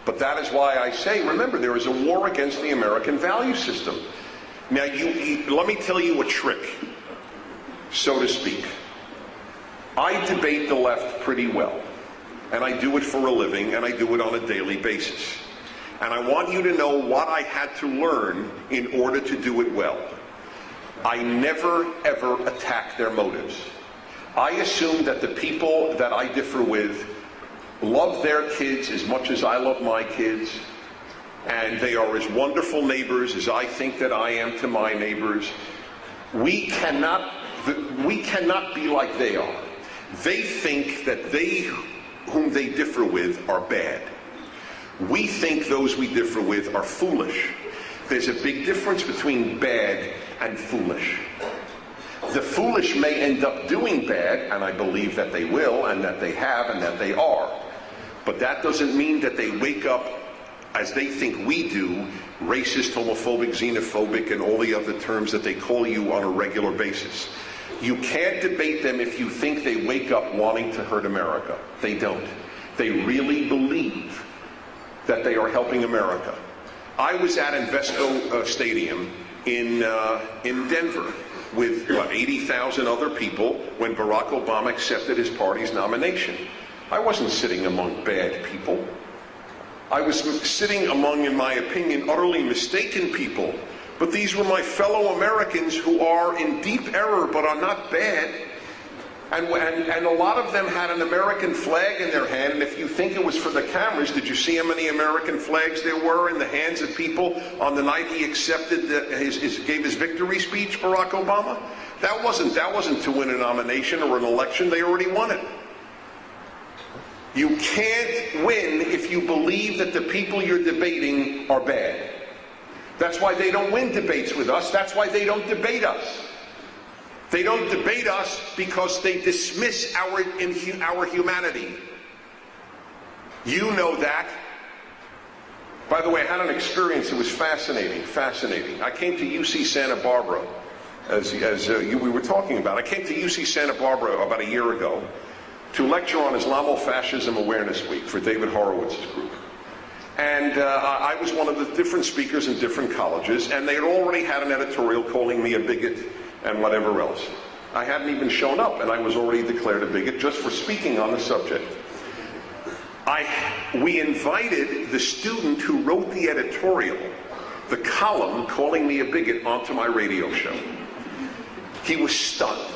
But that is why I say, remember, there is a war against the American value system. Now, let me tell you a trick, so to speak. I debate the left pretty well, and I do it for a living, and I do it on a daily basis. And I want you to know what I had to learn in order to do it well. I never, ever attack their motives. I assume that the people that I differ with love their kids as much as I love my kids, and they are as wonderful neighbors as I think that I am to my neighbors. We cannot be like they are. They think that whom they differ with are bad. We think those we differ with are foolish. There's a big difference between bad and foolish. The foolish may end up doing bad, and I believe that they will, and that they have, and that they are. But that doesn't mean that they wake up, as they think we do, racist, homophobic, xenophobic, and all the other terms that they call you on a regular basis. You can't debate them if you think they wake up wanting to hurt America. They don't. They really believe that they are helping America. I was at Invesco Stadium in Denver with 80,000 other people when Barack Obama accepted his party's nomination. I wasn't sitting among bad people. I was sitting among, in my opinion, utterly mistaken people. But these were my fellow Americans who are in deep error but are not bad. And a lot of them had an American flag in their hand, and if you think it was for the cameras, did you see how many American flags there were in the hands of people on the night he accepted, gave his victory speech, Barack Obama? That wasn't to win a nomination or an election. They already won it. You can't win if you believe that the people you're debating are bad. That's why they don't win debates with us. That's why they don't debate us. They don't debate us because they dismiss our humanity. You know that. By the way, I had an experience that was fascinating. I came to UC Santa Barbara, as we were talking about. I came to UC Santa Barbara about a year ago to lecture on Islamofascism Awareness Week for David Horowitz's group. And I was one of the different speakers in different colleges, and they had already had an editorial calling me a bigot and whatever else. I hadn't even shown up, and I was already declared a bigot just for speaking on the subject. We invited the student who wrote the editorial, the column calling me a bigot, onto my radio show. He was stunned.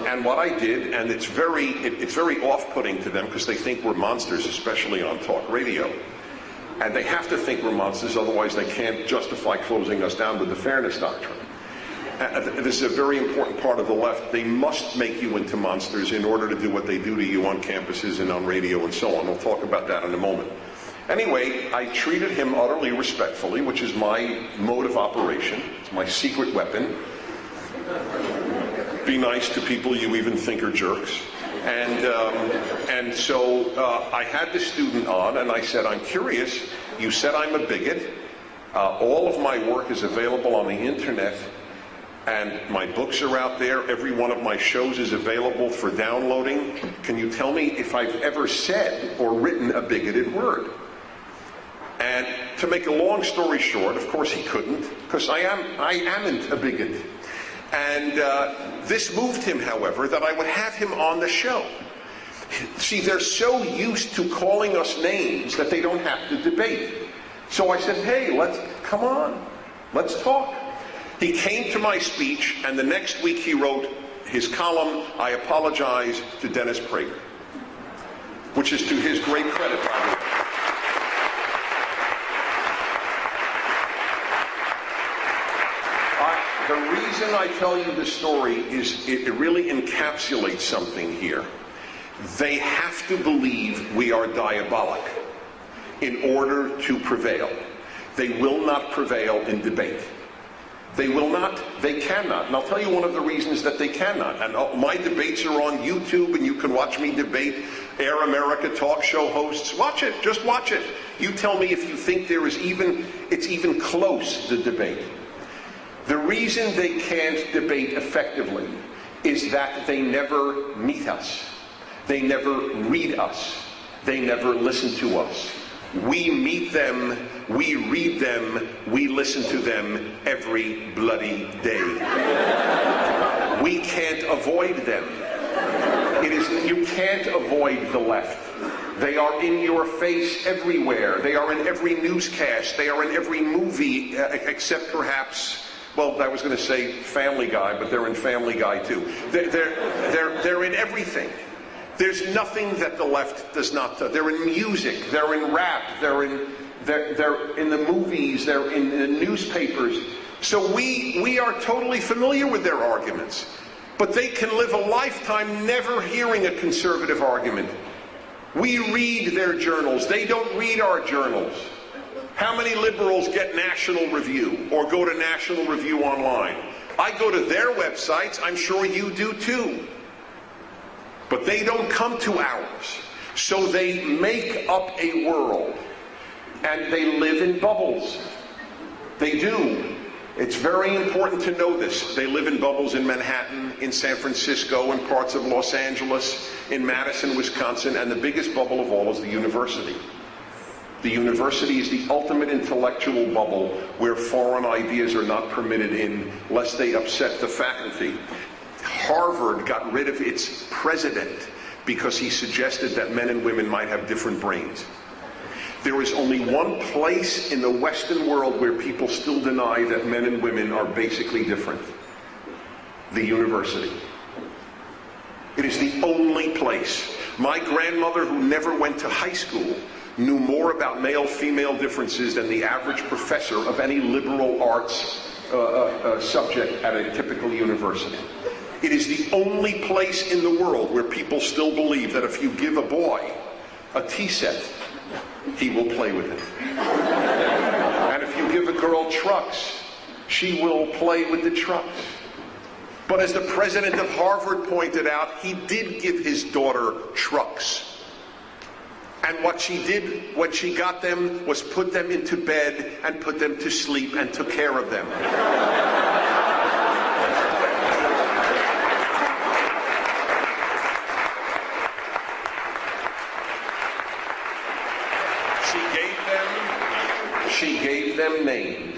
And what I did, and it's very off-putting to them because they think we're monsters, especially on talk radio. And they have to think we're monsters, otherwise they can't justify closing us down with the fairness doctrine. This is a very important part of the left. They must make you into monsters in order to do what they do to you on campuses and on radio and so on. We'll talk about that in a moment. Anyway, I treated him utterly respectfully, which is my mode of operation. It's my secret weapon. Be nice to people you even think are jerks. And so I had the student on, and I said, I'm curious. You said I'm a bigot. All of my work is available on the internet, and my books are out there. Every one of my shows is available for downloading. Can you tell me if I've ever said or written a bigoted word? And to make a long story short, of course he couldn't, because I amn't a bigot. And this moved him, however, that I would have him on the show. See, they're so used to calling us names that they don't have to debate. So I said, hey, come on, let's talk. He came to my speech, and the next week he wrote his column, I Apologize to Dennis Prager, which is to his great credit, by the way. The reason I tell you this story is it really encapsulates something here. They have to believe we are diabolic in order to prevail. They will not prevail in debate. They will not, they cannot. And I'll tell you one of the reasons that they cannot. And my debates are on YouTube, and you can watch me debate Air America talk show hosts. Watch it, just watch it. You tell me if you think it's even close, the debate. The reason they can't debate effectively is that they never meet us. They never read us. They never listen to us. We meet them, we read them, we listen to them every bloody day. We can't avoid them. You can't avoid the left. They are in your face everywhere. They are in every newscast. They are in every movie, except perhaps, well, I was going to say Family Guy, but they're in Family Guy too. They're in everything. There's nothing that the left does not do. They're in music. They're in rap. They're in the movies. They're in the newspapers. So we are totally familiar with their arguments. But they can live a lifetime never hearing a conservative argument. We read their journals. They don't read our journals. How many liberals get National Review or go to National Review online? I go to their websites. I'm sure you do too. But they don't come to ours. So they make up a world. And they live in bubbles. They do. It's very important to know this. They live in bubbles in Manhattan, in San Francisco, in parts of Los Angeles, in Madison, Wisconsin, and the biggest bubble of all is the university. The university is the ultimate intellectual bubble where foreign ideas are not permitted in, lest they upset the faculty. Harvard got rid of its president because he suggested that men and women might have different brains. There is only one place in the Western world where people still deny that men and women are basically different. The university. It is the only place. My grandmother, who never went to high school, knew more about male-female differences than the average professor of any liberal arts subject at a typical university. It is the only place in the world where people still believe that if you give a boy a tea set, he will play with it. And if you give a girl trucks, she will play with the trucks. But as the president of Harvard pointed out, he did give his daughter trucks. And what she did when she got them was put them into bed and put them to sleep and took care of them. She gave them names.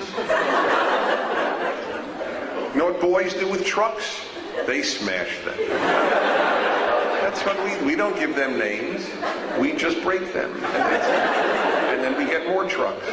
You know what boys do with trucks? They smash them. That's what we don't give them names. We just break them. And then we get more trucks.